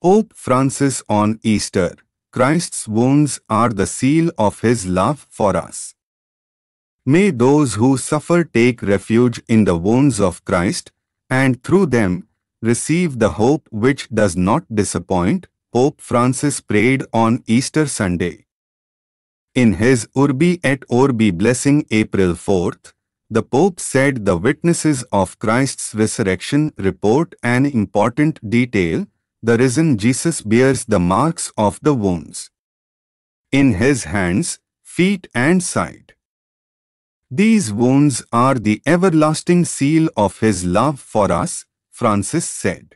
Pope Francis on Easter. Christ's wounds are the seal of his love for us. May those who suffer take refuge in the wounds of Christ, and through them, receive the hope which does not disappoint, Pope Francis prayed on Easter Sunday. In his Urbi et Orbi blessing April 4th, the Pope said the witnesses of Christ's resurrection report an important detail: the risen Jesus bears the marks of the wounds in his hands, feet and side. These wounds are the everlasting seal of his love for us, Francis said.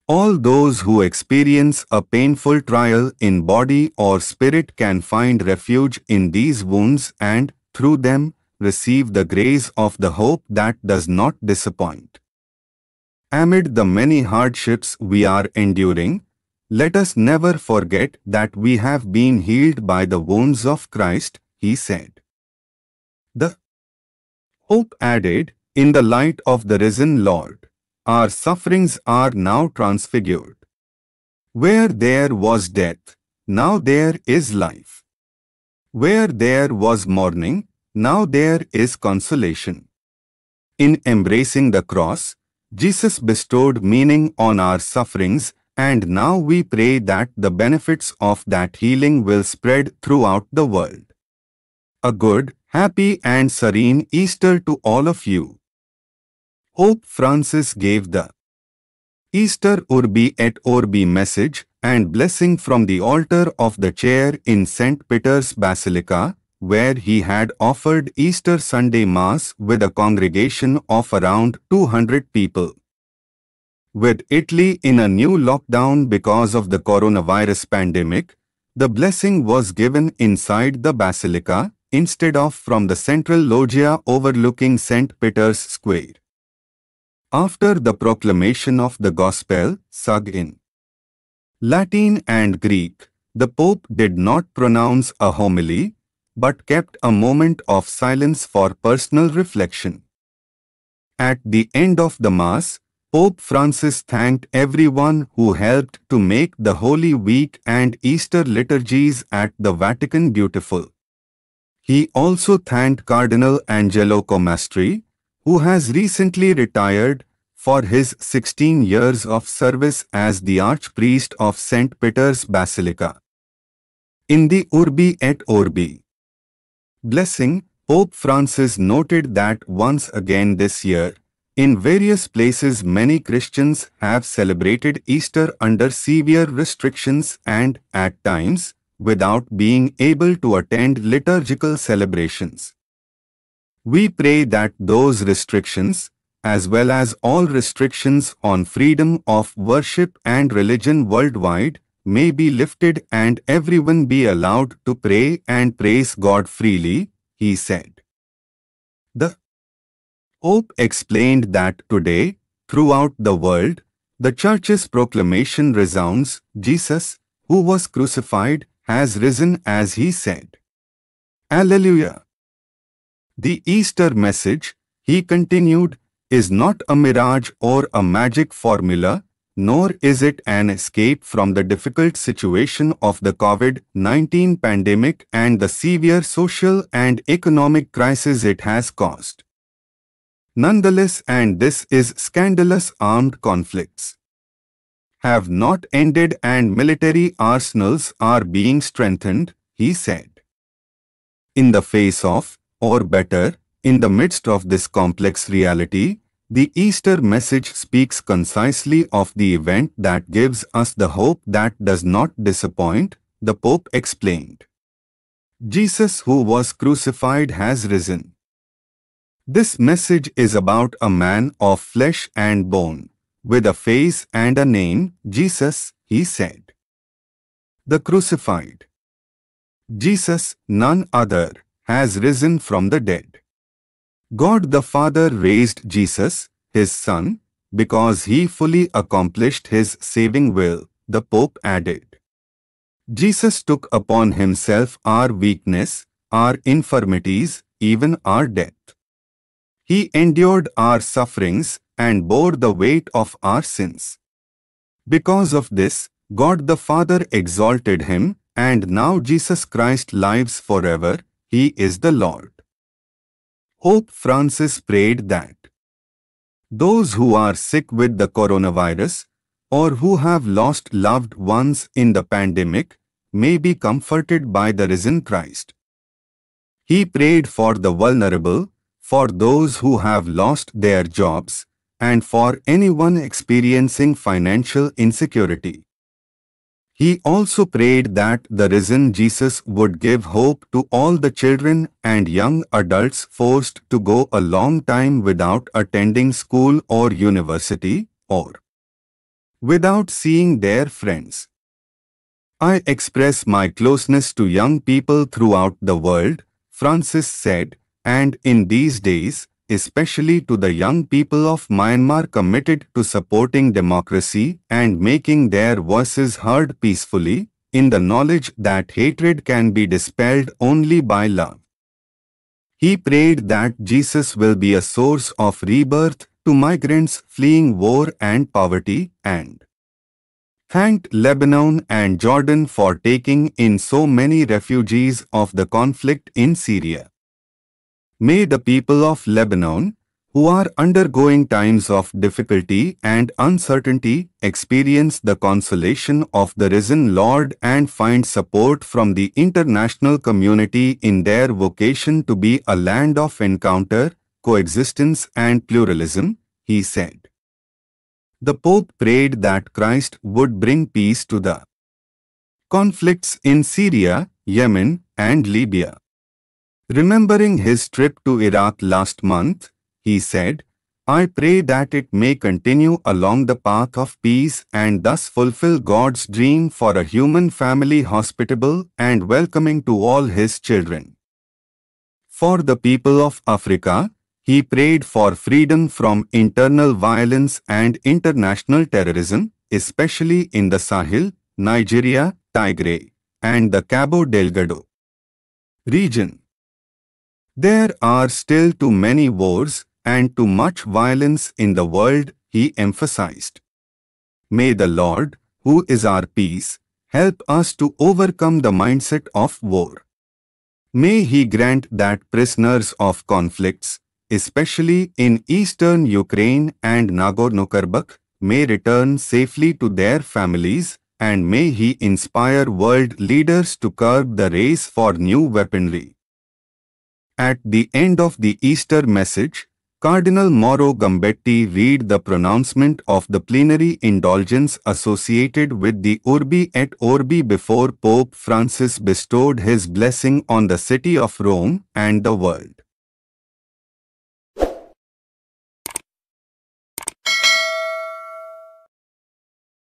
All those who experience a painful trial in body or spirit can find refuge in these wounds and, through them, receive the grace of the hope that does not disappoint. Amid the many hardships we are enduring, let us never forget that we have been healed by the wounds of Christ, he said. The Pope added, in the light of the risen Lord, our sufferings are now transfigured. Where there was death, now there is life. Where there was mourning, now there is consolation. In embracing the cross, Jesus bestowed meaning on our sufferings, and now we pray that the benefits of that healing will spread throughout the world. A good, happy and serene Easter to all of you. Pope Francis gave the Easter Urbi et Orbi message and blessing from the altar of the chair in St. Peter's Basilica, where he had offered Easter Sunday Mass with a congregation of around 200 people. With Italy in a new lockdown because of the coronavirus pandemic, the blessing was given inside the Basilica, instead of from the central loggia overlooking St. Peter's Square. After the proclamation of the Gospel, sung in Latin and Greek, the Pope did not pronounce a homily, but kept a moment of silence for personal reflection. At the end of the Mass, Pope Francis thanked everyone who helped to make the Holy Week and Easter liturgies at the Vatican beautiful. He also thanked Cardinal Angelo Comastri, who has recently retired, for his 16 years of service as the Archpriest of St. Peter's Basilica. In the Urbi et Orbi blessing, Pope Francis noted that once again this year, in various places many Christians have celebrated Easter under severe restrictions and, at times, without being able to attend liturgical celebrations. We pray that those restrictions, as well as all restrictions on freedom of worship and religion worldwide, may be lifted and everyone be allowed to pray and praise God freely, he said. The Pope explained that today, throughout the world, the Church's proclamation resounds, Jesus, who was crucified, has risen as he said. Alleluia! The Easter message, he continued, is not a mirage or a magic formula, nor is it an escape from the difficult situation of the COVID-19 pandemic and the severe social and economic crisis it has caused. Nonetheless, and this is scandalous, armed conflicts have not ended and military arsenals are being strengthened, he said. In the face of, or better, in the midst of this complex reality, the Easter message speaks concisely of the event that gives us the hope that does not disappoint, the Pope explained. Jesus who was crucified has risen. This message is about a man of flesh and bone, with a face and a name, Jesus, he said. The crucified Jesus, none other, has risen from the dead. God the Father raised Jesus, his Son, because he fully accomplished his saving will, the Pope added. Jesus took upon himself our weakness, our infirmities, even our death. He endured our sufferings and bore the weight of our sins. Because of this, God the Father exalted him, and now Jesus Christ lives forever. He is the Lord. Pope Francis prayed that those who are sick with the coronavirus or who have lost loved ones in the pandemic may be comforted by the risen Christ. He prayed for the vulnerable, for those who have lost their jobs, and for anyone experiencing financial insecurity. He also prayed that the risen Jesus would give hope to all the children and young adults forced to go a long time without attending school or university, or without seeing their friends. I express my closeness to young people throughout the world, Francis said, and in these days, especially to the young people of Myanmar committed to supporting democracy and making their voices heard peacefully, in the knowledge that hatred can be dispelled only by love. He prayed that Jesus will be a source of rebirth to migrants fleeing war and poverty, and thanked Lebanon and Jordan for taking in so many refugees of the conflict in Syria. May the people of Lebanon, who are undergoing times of difficulty and uncertainty, experience the consolation of the risen Lord and find support from the international community in their vocation to be a land of encounter, coexistence and pluralism, he said. The Pope prayed that Christ would bring peace to the conflicts in Syria, Yemen and Libya. Remembering his trip to Iraq last month, he said, I pray that it may continue along the path of peace and thus fulfill God's dream for a human family hospitable and welcoming to all his children. For the people of Africa, he prayed for freedom from internal violence and international terrorism, especially in the Sahel, Nigeria, Tigray, and the Cabo Delgado region. There are still too many wars and too much violence in the world, he emphasized. May the Lord, who is our peace, help us to overcome the mindset of war. May he grant that prisoners of conflicts, especially in eastern Ukraine and Nagorno-Karabakh, may return safely to their families, and may he inspire world leaders to curb the race for new weaponry. At the end of the Easter message, Cardinal Mauro Gambetti read the pronouncement of the plenary indulgence associated with the Urbi et Orbi before Pope Francis bestowed his blessing on the city of Rome and the world.